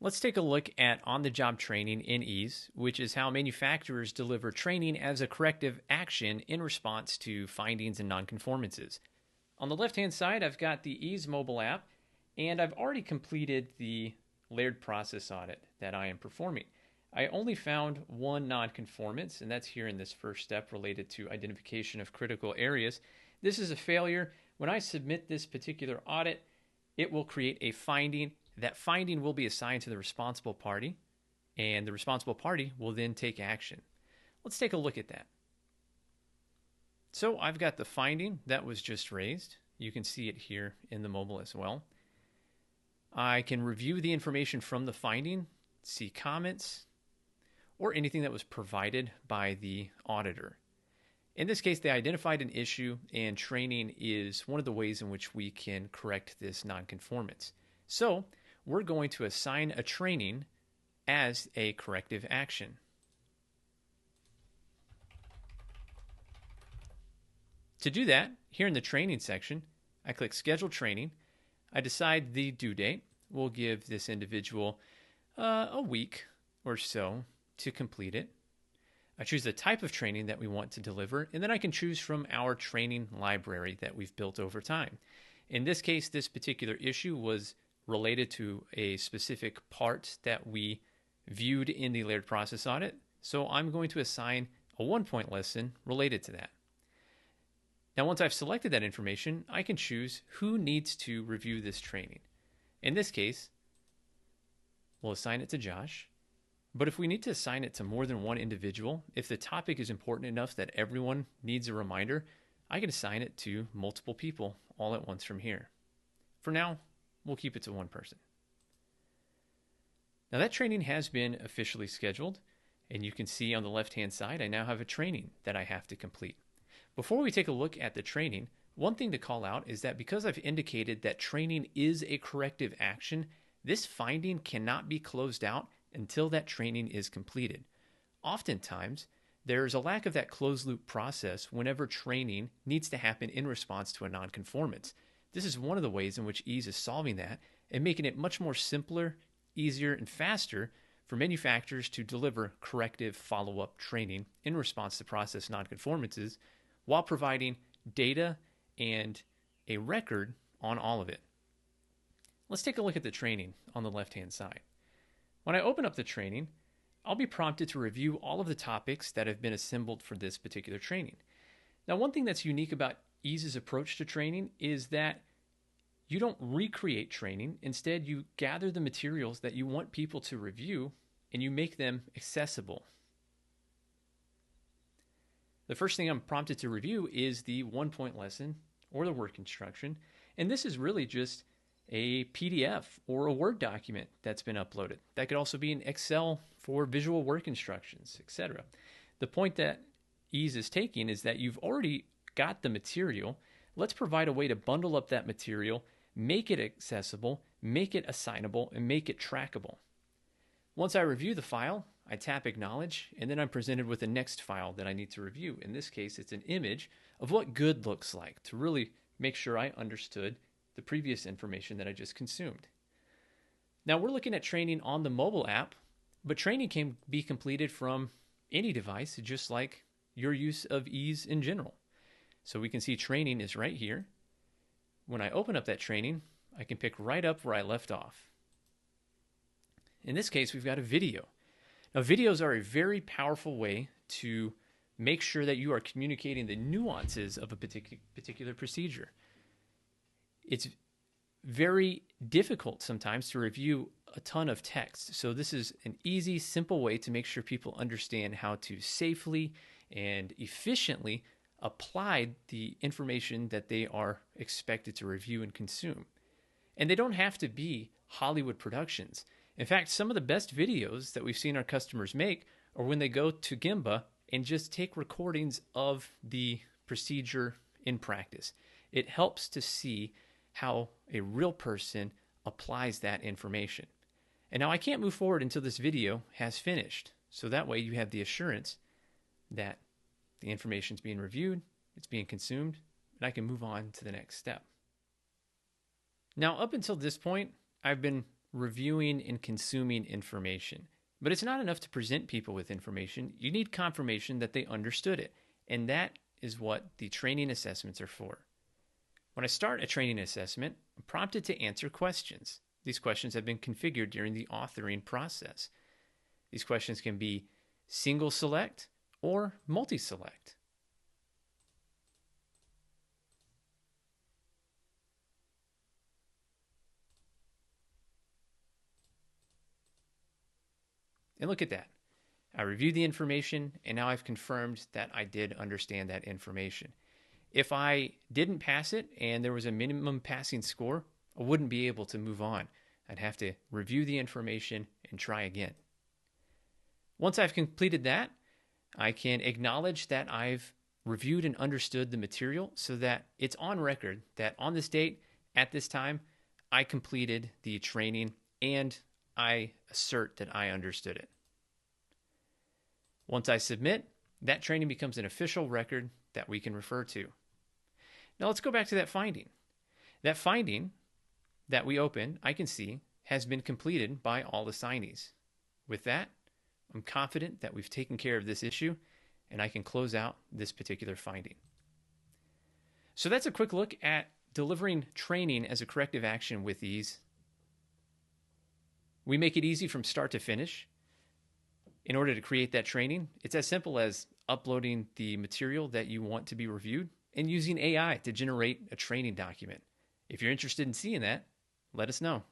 Let's take a look at on-the-job training in ease, which is how manufacturers deliver training as a corrective action in response to findings and non-conformances. On the left-hand side, I've got the ease mobile app, and I've already completed the layered process audit that I am performing. I only found one non-conformance, and that's here in this first step related to identification of critical areas. This is a failure. When I submit this particular audit, it will create a finding. That finding will be assigned to the responsible party, and the responsible party will then take action. Let's take a look at that. So I've got the finding that was just raised. You can see it here in the mobile as well. I can review the information from the finding, see comments, or anything that was provided by the auditor. In this case, they identified an issue, and training is one of the ways in which we can correct this nonconformance. So we're going to assign a training as a corrective action. To do that, here in the training section, I click Schedule Training. I decide the due date. We'll give this individual a week or so to complete it. I choose the type of training that we want to deliver, and then I can choose from our training library that we've built over time. In this case, this particular issue was related to a specific part that we viewed in the layered process audit, so I'm going to assign a 1-point lesson related to that. Now, once I've selected that information, I can choose who needs to review this training. In this case, we'll assign it to Josh. But if we need to assign it to more than one individual, if the topic is important enough that everyone needs a reminder, I can assign it to multiple people all at once from here. For now, we'll keep it to one person. Now that training has been officially scheduled, and you can see on the left-hand side, I now have a training that I have to complete. Before we take a look at the training, one thing to call out is that because I've indicated that training is a corrective action, this finding cannot be closed out until that training is completed. Oftentimes, there is a lack of that closed loop process whenever training needs to happen in response to a nonconformance. This is one of the ways in which ease is solving that and making it much more simpler, easier, and faster for manufacturers to deliver corrective follow-up training in response to process nonconformances while providing data and a record on all of it. Let's take a look at the training on the left-hand side. When I open up the training, I'll be prompted to review all of the topics that have been assembled for this particular training. Now, one thing that's unique about ease's approach to training is that you don't recreate training. Instead, you gather the materials that you want people to review and you make them accessible. The first thing I'm prompted to review is the 1-point lesson or the work instruction. And this is really just a PDF or a Word document that's been uploaded. That could also be an Excel for visual work instructions, etc. The point that ease is taking is that you've already got the material. Let's provide a way to bundle up that material, make it accessible, make it assignable, and make it trackable. Once I review the file, I tap Acknowledge, and then I'm presented with the next file that I need to review. In this case, it's an image of what good looks like to really make sure I understood the previous information that I just consumed. Now we're looking at training on the mobile app, but training can be completed from any device, just like your use of ease in general. So we can see training is right here. When I open up that training, I can pick right up where I left off. In this case, we've got a video. Now, videos are a very powerful way to make sure that you are communicating the nuances of a particular procedure. It's very difficult sometimes to review a ton of text. So this is an easy, simple way to make sure people understand how to safely and efficiently apply the information that they are expected to review and consume. And they don't have to be Hollywood productions. In fact, some of the best videos that we've seen our customers make are when they go to Gemba and just take recordings of the procedure in practice. It helps to see how a real person applies that information. And now I can't move forward until this video has finished. So that way you have the assurance that the information is being reviewed, it's being consumed, and I can move on to the next step. Now, up until this point, I've been reviewing and consuming information. But it's not enough to present people with information. You need confirmation that they understood it. And that is what the training assessments are for. When I start a training assessment, I'm prompted to answer questions. These questions have been configured during the authoring process. These questions can be single select or multi-select. And look at that. I reviewed the information, and now I've confirmed that I did understand that information. If I didn't pass it and there was a minimum passing score, I wouldn't be able to move on. I'd have to review the information and try again. Once I've completed that, I can acknowledge that I've reviewed and understood the material so that it's on record that on this date, at this time, I completed the training and I assert that I understood it. Once I submit, that training becomes an official record that we can refer to. Now let's go back to that finding. That finding that we open, I can see, has been completed by all the signees. With that, I'm confident that we've taken care of this issue and I can close out this particular finding. So that's a quick look at delivering training as a corrective action with ease. We make it easy from start to finish. In order to create that training, it's as simple as uploading the material that you want to be reviewed and using AI to generate a training document. If you're interested in seeing that, let us know.